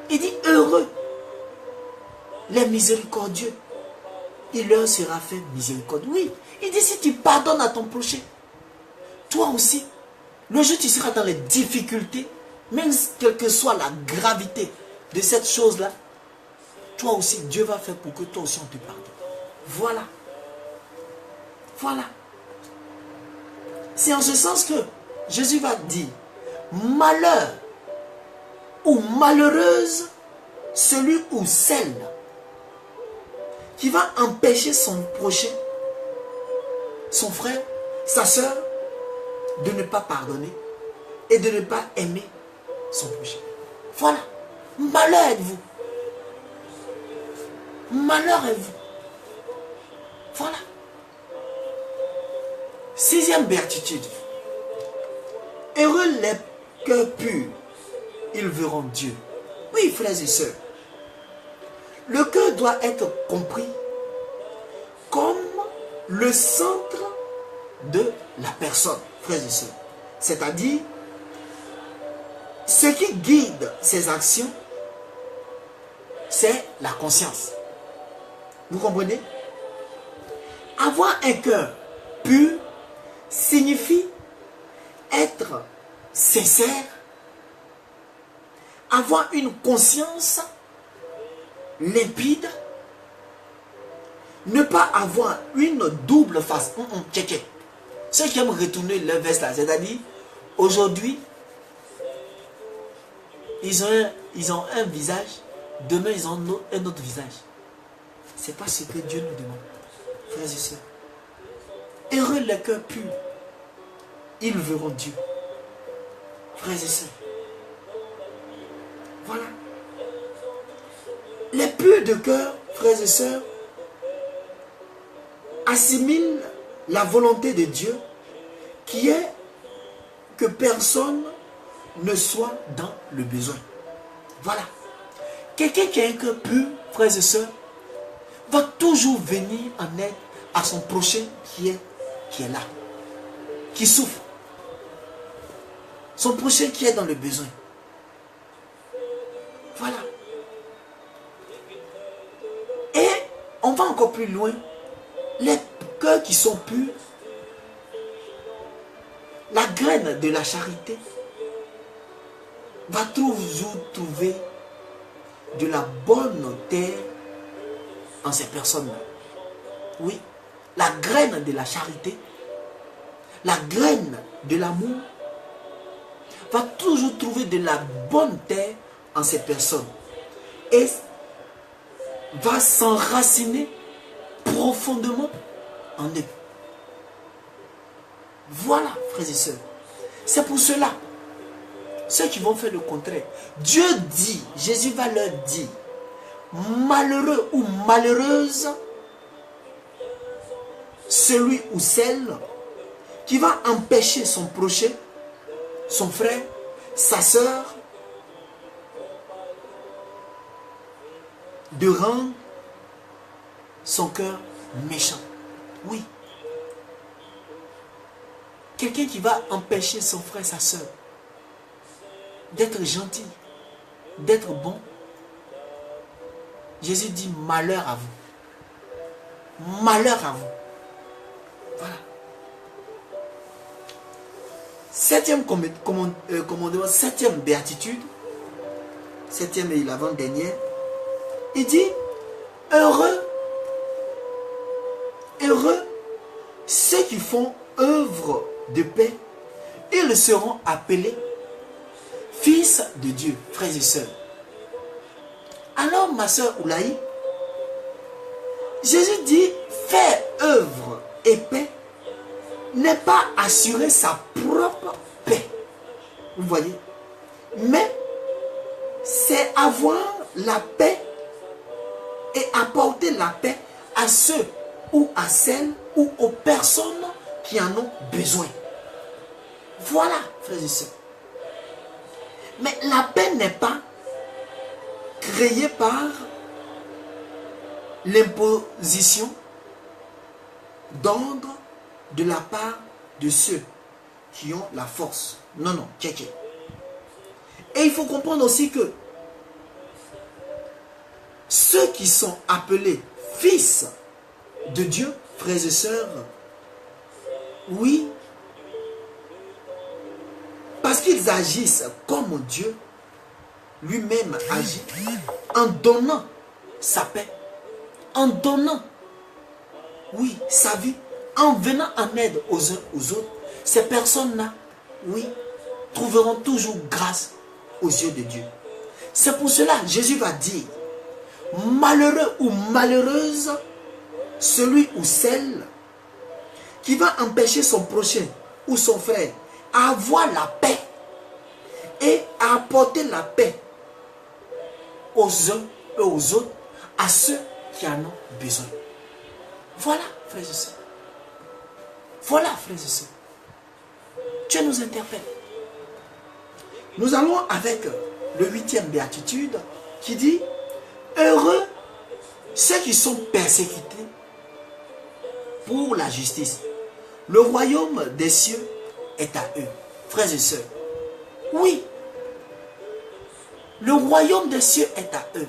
Il dit, heureux les miséricordieux, il leur sera fait miséricorde. Oui, il dit, si tu pardonnes à ton prochain, toi aussi, le jour où tu seras dans les difficultés, même quelle que soit la gravité de cette chose-là, toi aussi, Dieu va faire pour que toi aussi on te pardonne. Voilà. Voilà. C'est en ce sens que Jésus va dire, malheur ou malheureuse celui ou celle qui va empêcher son prochain, son frère, sa soeur, de ne pas pardonner et de ne pas aimer son prochain. Voilà. Malheur êtes-vous. Malheur êtes-vous. Voilà. Sixième béatitude. Heureux les cœurs purs, ils verront Dieu. Oui, frères et sœurs. Le cœur doit être compris comme le centre de la personne, frères et sœurs. C'est-à-dire, ce qui guide ses actions c'est la conscience. Vous comprenez? Avoir un cœur pur signifie être sincère, avoir une conscience limpide, ne pas avoir une double face. Check. Ceux qui aiment retourner leur veste là, c'est-à-dire, aujourd'hui, ils ont un visage, demain ils ont un autre visage. C'est pas ce que Dieu nous demande, frères et sœurs. Heureux les cœurs purs, ils verront Dieu. Frères et sœurs. Voilà. Les purs de cœur, frères et sœurs, assimilent la volonté de Dieu qui est que personne ne soit dans le besoin. Voilà. Quelqu'un qui a un cœur pur, frères et sœurs, va toujours venir en aide à son prochain qui est là, qui souffre. Son prochain qui est dans le besoin. Voilà. Et on va encore plus loin. Les cœurs qui sont purs, la graine de la charité va toujours trouver de la bonne terre en ces personnes-là. Oui, la graine de la charité, la graine de l'amour va toujours trouver de la bonne terre en ces personnes et va s'enraciner profondément en eux. Voilà, frères et sœurs. C'est pour cela, ceux qui vont faire le contraire, Dieu dit, Jésus va leur dire, malheureux ou malheureuse, celui ou celle qui va empêcher son prochain, son frère, sa sœur, de rendre son cœur méchant. Oui. Quelqu'un qui va empêcher son frère, sa sœur, d'être gentil, d'être bon. Jésus dit malheur à vous. Malheur à vous. Voilà. Septième commandement, septième béatitude, septième et l'avant-dernière, il dit, heureux ceux qui font œuvre de paix, ils seront appelés fils de Dieu, frères et sœurs. Alors, ma sœur Oulaï, Jésus dit, faire œuvre et paix n'est pas assurer sa propre paix. Vous voyez? Mais c'est avoir la paix et apporter la paix à ceux ou à celles ou aux personnes qui en ont besoin. Voilà, frères et sœurs. Mais la paix n'est pas créée par l'imposition d'ordre de la part de ceux qui ont la force. Non, non, check. Et il faut comprendre aussi que ceux qui sont appelés fils de Dieu, frères et sœurs, oui, parce qu'ils agissent comme Dieu lui-même agit, en donnant sa paix, en donnant, oui, sa vie, en venant en aide aux uns aux autres, ces personnes-là, oui, trouveront toujours grâce aux yeux de Dieu. C'est pour cela que Jésus va dire, malheureux ou malheureuse, celui ou celle qui va empêcher son prochain ou son frère à avoir la paix et à apporter la paix aux uns et aux autres, à ceux qui en ont besoin. Voilà, frères et sœurs. Voilà, frères et sœurs. Dieu nous interpelle. Nous allons avec le 8e béatitude qui dit, heureux ceux qui sont persécutés pour la justice. Le royaume des cieux est à eux. Frères et sœurs, oui, le royaume des cieux est à eux.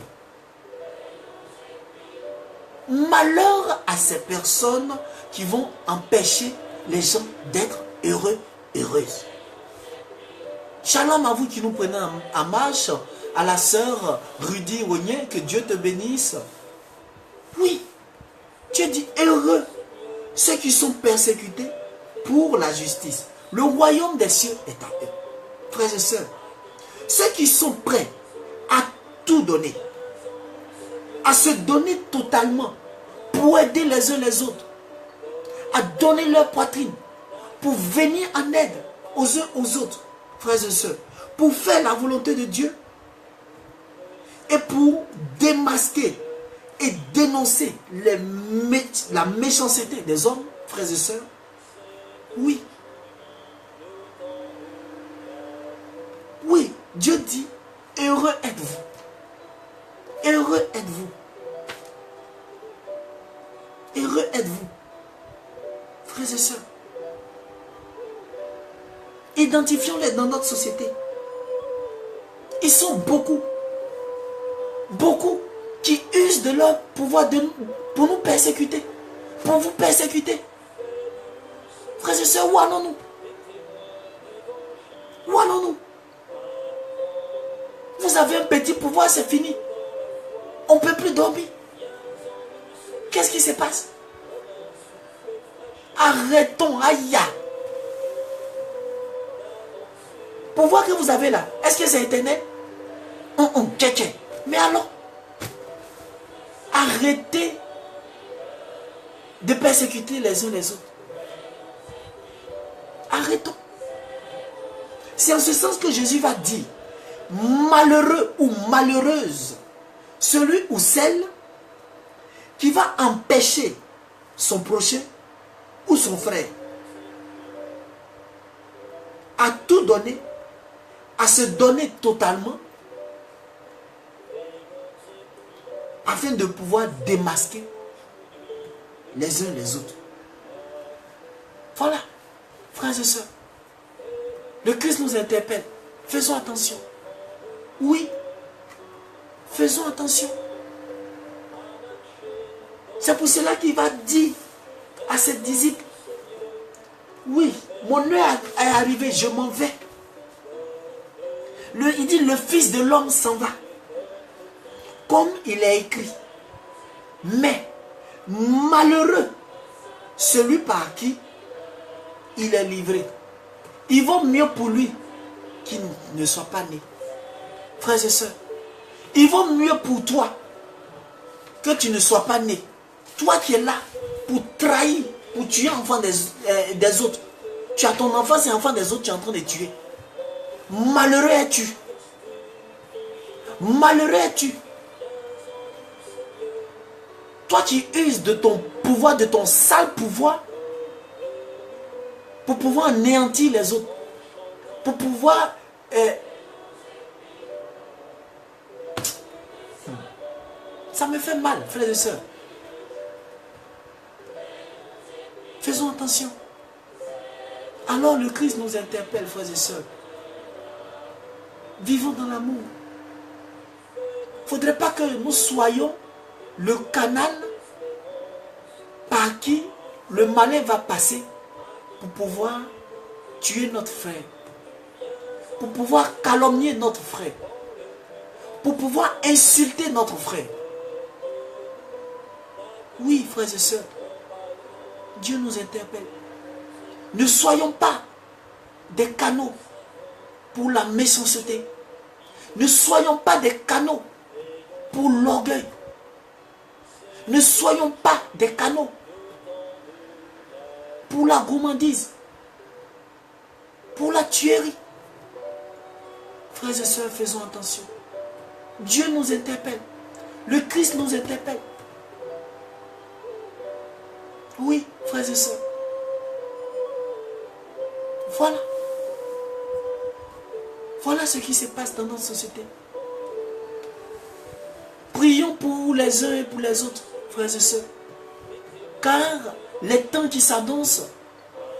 Malheur à ces personnes qui vont empêcher les gens d'être heureux, heureuses. Shalom à vous qui nous prenez en marche, à la sœur Rudy Rognier, que Dieu te bénisse. Oui, Dieu dit heureux ceux qui sont persécutés pour la justice. Le royaume des cieux est à eux. Frères et sœurs, ceux qui sont prêts à tout donner, à se donner totalement pour aider les uns les autres, à donner leur poitrine, pour venir en aide aux uns aux autres, frères et sœurs, pour faire la volonté de Dieu et pour démasquer et dénoncer la méchanceté des hommes, frères et sœurs. Oui. Oui, Dieu dit, heureux êtes-vous. Heureux êtes-vous. Heureux êtes-vous. Frères et sœurs. Identifions-les dans notre société. Ils sont beaucoup. Beaucoup qui usent de leur pouvoir pour nous persécuter. Pour vous persécuter. Frères et sœurs, où allons-nous? Où allons-nous? Vous avez un petit pouvoir, c'est fini. On ne peut plus dormir. Qu'est-ce qui se passe? Arrêtons, aïe. Pouvoir que vous avez là, est-ce que c'est éternel? Mais alors, arrêtez de persécuter les uns les autres. Arrêtons. C'est en ce sens que Jésus va dire, malheureux ou malheureuse, celui ou celle qui va empêcher son prochain ou son frère à tout donner, à se donner totalement, afin de pouvoir démasquer les uns les autres. Voilà, frères et sœurs, le Christ nous interpelle. Faisons attention. Oui, faisons attention. C'est pour cela qu'il va dire à ses disciples, oui, mon heure est arrivée, je m'en vais. Il dit, le Fils de l'homme s'en va. Comme il est écrit. Mais, malheureux celui par qui il est livré. Il vaut mieux pour lui qu'il ne soit pas né. Frères et sœurs, il vaut mieux pour toi que tu ne sois pas né. Toi qui es là pour trahir, pour tuer l'enfant des autres. Tu as ton enfant, c'est l'enfant des autres, tu es en train de tuer. Malheureux es-tu. Malheureux es-tu. Toi qui uses de ton pouvoir, de ton sale pouvoir, pour pouvoir anéantir les autres. Pour pouvoir... Ça me fait mal, frères et sœurs. Faisons attention. Alors le Christ nous interpelle, frères et sœurs. Vivons dans l'amour. Il ne faudrait pas que nous soyons le canal par qui le malin va passer pour pouvoir tuer notre frère, pour pouvoir calomnier notre frère, pour pouvoir insulter notre frère. Oui, frères et sœurs, Dieu nous interpelle. Ne soyons pas des canaux pour la méchanceté. Ne soyons pas des canaux pour l'orgueil. Ne soyons pas des canaux pour la gourmandise, pour la tuerie. Frères et sœurs, faisons attention. Dieu nous interpelle. Le Christ nous interpelle. Oui, frères et sœurs. Voilà. Voilà ce qui se passe dans notre société. Prions pour les uns et pour les autres, frères et sœurs. Car les temps qui s'annoncent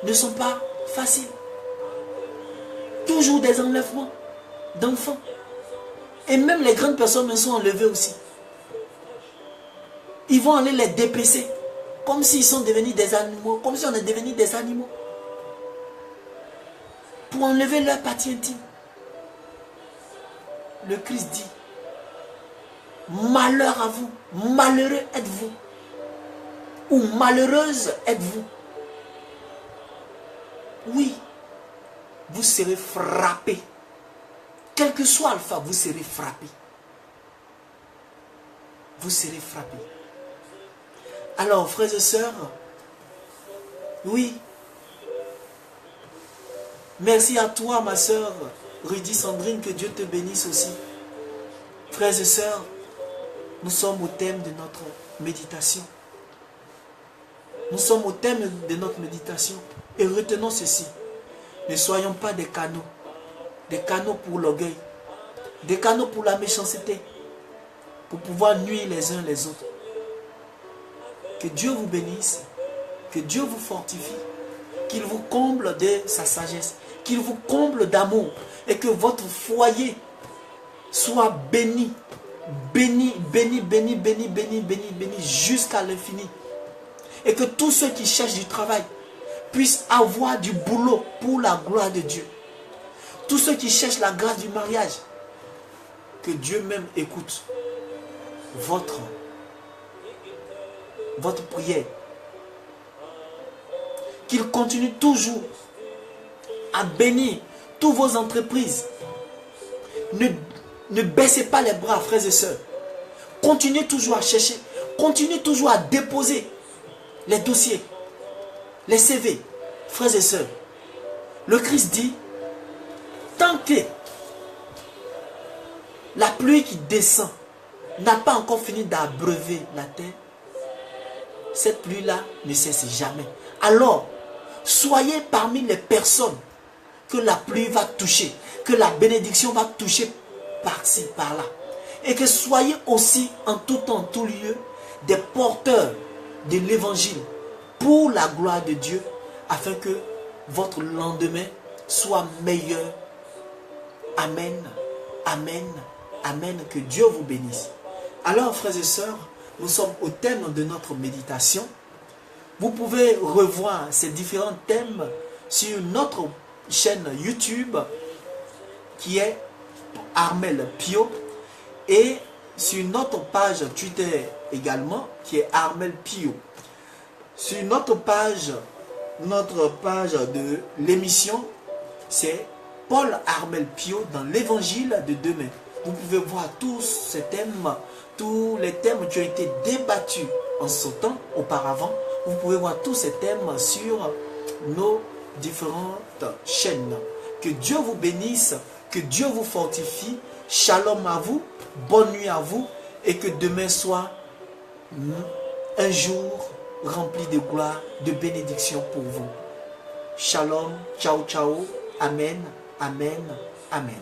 ne sont pas faciles. Toujours des enlèvements d'enfants. Et même les grandes personnes sont enlevées aussi. Ils vont aller les dépecer. Comme s'ils sont devenus des animaux. Comme si on est devenus des animaux. Pour enlever leur partie intime. Le Christ dit, malheur à vous, malheureux êtes-vous, ou malheureuse êtes-vous. Oui, vous serez frappés. Quel que soit Alpha, vous serez frappés. Vous serez frappés. Alors, frères et sœurs, oui, merci à toi, ma sœur Rudy Sandrine, que Dieu te bénisse aussi. Frères et sœurs, nous sommes au thème de notre méditation. Nous sommes au thème de notre méditation. Et retenons ceci. Ne soyons pas des canaux pour l'orgueil, des canaux pour la méchanceté, pour pouvoir nuire les uns les autres. Que Dieu vous bénisse, que Dieu vous fortifie, qu'il vous comble de sa sagesse, qu'il vous comble d'amour et que votre foyer soit béni, béni, béni, béni, béni, béni, béni, béni jusqu'à l'infini. Et que tous ceux qui cherchent du travail puissent avoir du boulot pour la gloire de Dieu. Tous ceux qui cherchent la grâce du mariage, que Dieu même écoute votre prière. Qu'il continue toujours à bénir toutes vos entreprises. Ne baissez pas les bras, frères et sœurs. Continuez toujours à chercher. Continuez toujours à déposer les dossiers, les CV, frères et sœurs. Le Christ dit, tant que la pluie qui descend n'a pas encore fini d'abreuver la terre, cette pluie-là ne cesse jamais. Alors, soyez parmi les personnes que la pluie va toucher, que la bénédiction va toucher par-ci, par-là. Et que soyez aussi en tout temps, en tout lieu, des porteurs de l'évangile pour la gloire de Dieu, afin que votre lendemain soit meilleur. Amen, amen, amen. Que Dieu vous bénisse. Alors, frères et sœurs, nous sommes au thème de notre méditation. Vous pouvez revoir ces différents thèmes sur notre chaîne YouTube qui est Armel Pio et sur notre page Twitter également qui est Armel Pio. Sur notre page de l'émission, c'est Paul Armel Pio dans l'évangile de demain. Vous pouvez voir tous ces thèmes, tous les thèmes qui ont été débattus en ce temps auparavant. Vous pouvez voir tous ces thèmes sur nos différentes chaînes. Que Dieu vous bénisse, que Dieu vous fortifie. Shalom à vous, bonne nuit à vous et que demain soit un jour rempli de gloire, de bénédiction pour vous. Shalom, ciao, ciao, amen, amen, amen.